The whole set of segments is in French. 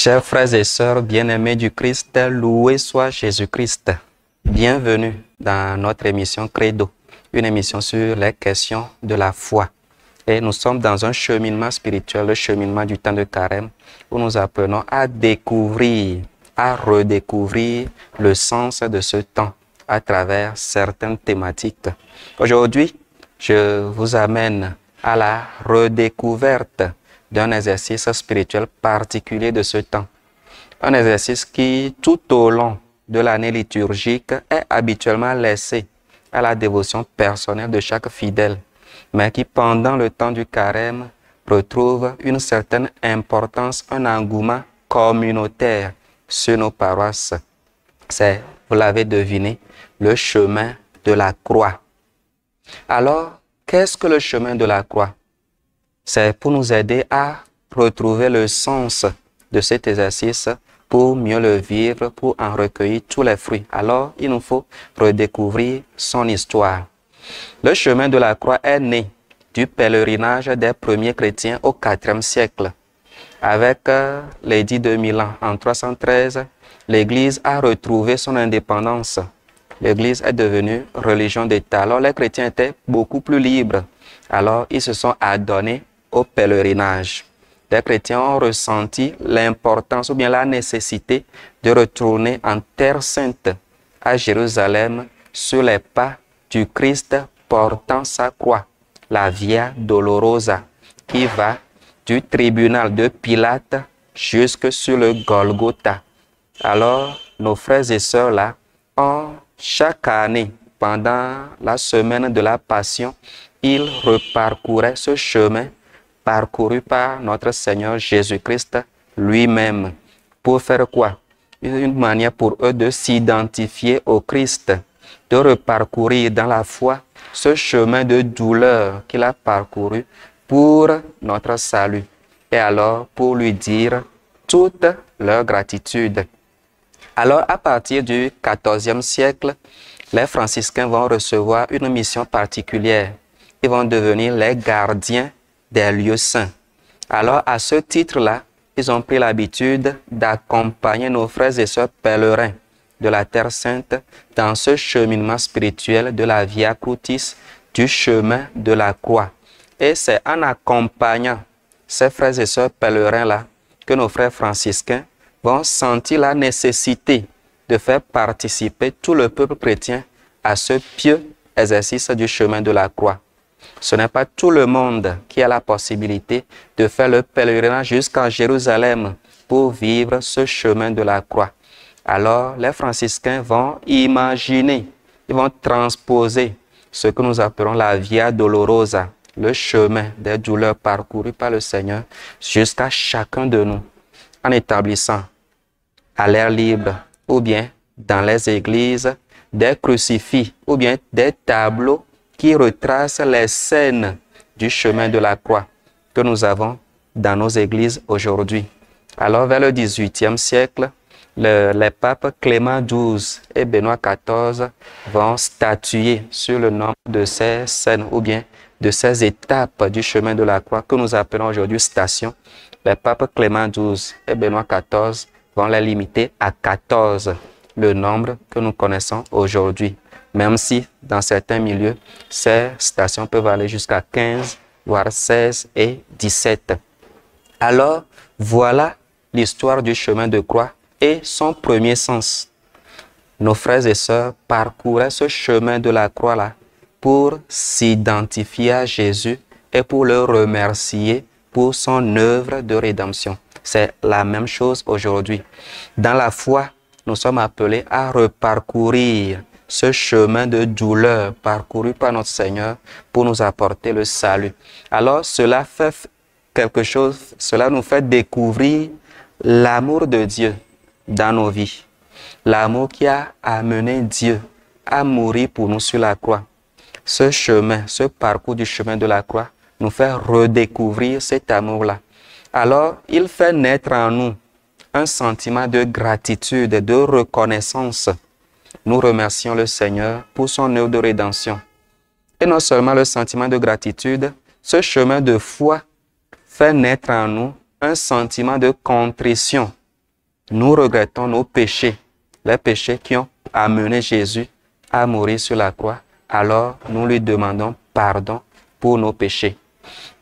Chers frères et sœurs bien-aimés du Christ, loué soit Jésus-Christ. Bienvenue dans notre émission Credo, une émission sur les questions de la foi. Et nous sommes dans un cheminement spirituel, le cheminement du temps de carême, où nous apprenons à découvrir, à redécouvrir le sens de ce temps à travers certaines thématiques. Aujourd'hui, je vous amène à la redécouverte d'un exercice spirituel particulier de ce temps. Un exercice qui, tout au long de l'année liturgique, est habituellement laissé à la dévotion personnelle de chaque fidèle, mais qui, pendant le temps du carême, retrouve une certaine importance, un engouement communautaire sur nos paroisses. C'est, vous l'avez deviné, le chemin de la croix. Alors, qu'est-ce que le chemin de la croix? C'est pour nous aider à retrouver le sens de cet exercice, pour mieux le vivre, pour en recueillir tous les fruits. Alors, il nous faut redécouvrir son histoire. Le chemin de la croix est né du pèlerinage des premiers chrétiens au IVe siècle. Avec l'édit de Milan en 313, l'Église a retrouvé son indépendance. L'Église est devenue religion d'État. Alors, les chrétiens étaient beaucoup plus libres. Alors, ils se sont adonnés au pèlerinage. Les chrétiens ont ressenti l'importance ou bien la nécessité de retourner en Terre Sainte, à Jérusalem, sur les pas du Christ portant sa croix, la Via Dolorosa, qui va du tribunal de Pilate jusque sur le Golgotha. Alors, nos frères et sœurs là ont chaque année, pendant la semaine de la Passion, ils reparcouraient ce chemin parcouru par notre Seigneur Jésus-Christ lui-même. Pour faire quoi? Une manière pour eux de s'identifier au Christ, de reparcourir dans la foi ce chemin de douleur qu'il a parcouru pour notre salut. Et alors, pour lui dire toute leur gratitude. Alors, à partir du XIVe siècle, les franciscains vont recevoir une mission particulière. Ils vont devenir les gardiens des lieux saints. Alors, à ce titre-là, ils ont pris l'habitude d'accompagner nos frères et sœurs pèlerins de la Terre Sainte dans ce cheminement spirituel de la Via Crucis, du chemin de la croix. Et c'est en accompagnant ces frères et sœurs pèlerins-là que nos frères franciscains vont sentir la nécessité de faire participer tout le peuple chrétien à ce pieux exercice du chemin de la croix. Ce n'est pas tout le monde qui a la possibilité de faire le pèlerinage jusqu'en Jérusalem pour vivre ce chemin de la croix. Alors, les franciscains vont imaginer, ils vont transposer ce que nous appelons la Via Dolorosa, le chemin des douleurs parcouru par le Seigneur jusqu'à chacun de nous, en établissant à l'air libre ou bien dans les églises des crucifix ou bien des tableaux qui retracent les scènes du chemin de la croix que nous avons dans nos églises aujourd'hui. Alors, vers le XVIIIe siècle, les papes Clément XII et Benoît XIV vont statuer sur le nombre de ces scènes ou bien de ces étapes du chemin de la croix que nous appelons aujourd'hui stations. Les papes Clément XII et Benoît XIV vont les limiter à 14, le nombre que nous connaissons aujourd'hui. Même si, dans certains milieux, ces stations peuvent aller jusqu'à 15, voire 16 et 17. Alors, voilà l'histoire du chemin de croix et son premier sens. Nos frères et sœurs parcouraient ce chemin de la croix-là pour s'identifier à Jésus et pour le remercier pour son œuvre de rédemption. C'est la même chose aujourd'hui. Dans la foi, nous sommes appelés à reparcourir ce chemin de douleur parcouru par notre Seigneur pour nous apporter le salut. Alors, cela fait quelque chose, cela nous fait découvrir l'amour de Dieu dans nos vies. L'amour qui a amené Dieu à mourir pour nous sur la croix. Ce chemin, ce parcours du chemin de la croix nous fait redécouvrir cet amour-là. Alors, il fait naître en nous un sentiment de gratitude, de reconnaissance. Nous remercions le Seigneur pour son œuvre de rédemption. Et non seulement le sentiment de gratitude, ce chemin de foi fait naître en nous un sentiment de contrition nous regrettons nos péchés, les péchés qui ont amené Jésus à mourir sur la croix, alors nous lui demandons pardon pour nos péchés.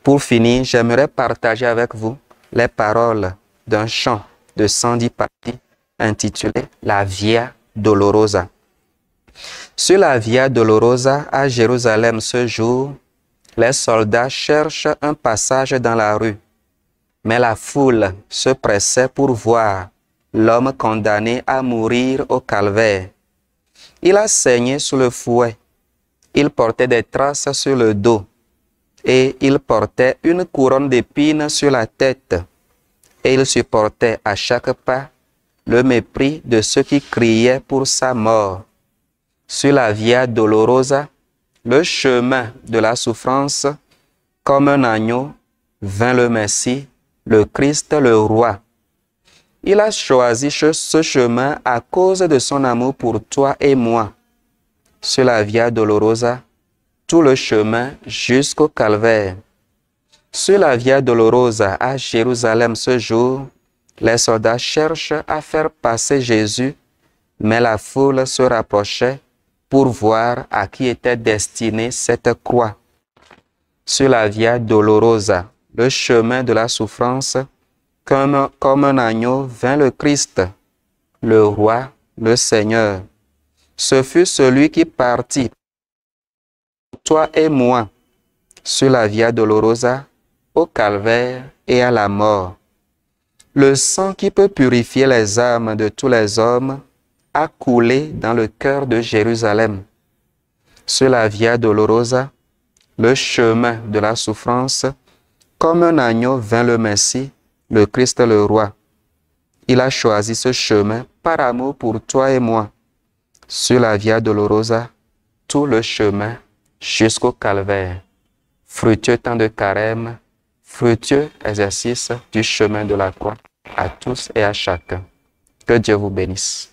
Pour finir, j'aimerais partager avec vous les paroles d'un chant de Sandy Patty intitulé « La Via Dolorosa ». Sur la Via Dolorosa à Jérusalem ce jour, les soldats cherchent un passage dans la rue, mais la foule se pressait pour voir l'homme condamné à mourir au calvaire. Il a saigné sous le fouet, il portait des traces sur le dos, et il portait une couronne d'épines sur la tête, et il supportait à chaque pas le mépris de ceux qui criaient pour sa mort. Sur la Via Dolorosa, le chemin de la souffrance, comme un agneau, vint le Messie, le Christ, le Roi. Il a choisi ce chemin à cause de son amour pour toi et moi. Sur la Via Dolorosa, tout le chemin jusqu'au calvaire. Sur la Via Dolorosa à Jérusalem ce jour, les soldats cherchent à faire passer Jésus, mais la foule se rapprochait pour voir à qui était destinée cette croix. Sur la Via Dolorosa, le chemin de la souffrance, comme un agneau vint le Christ, le Roi, le Seigneur. Ce fut celui qui partit, toi et moi, sur la Via Dolorosa, au calvaire et à la mort. Le sang qui peut purifier les âmes de tous les hommes a coulé dans le cœur de Jérusalem. Sur la Via Dolorosa, le chemin de la souffrance, comme un agneau vint le Messie, le Christ le Roi. Il a choisi ce chemin par amour pour toi et moi. Sur la Via Dolorosa, tout le chemin jusqu'au calvaire. Fructueux temps de carême, fructueux exercice du chemin de la croix à tous et à chacun. Que Dieu vous bénisse.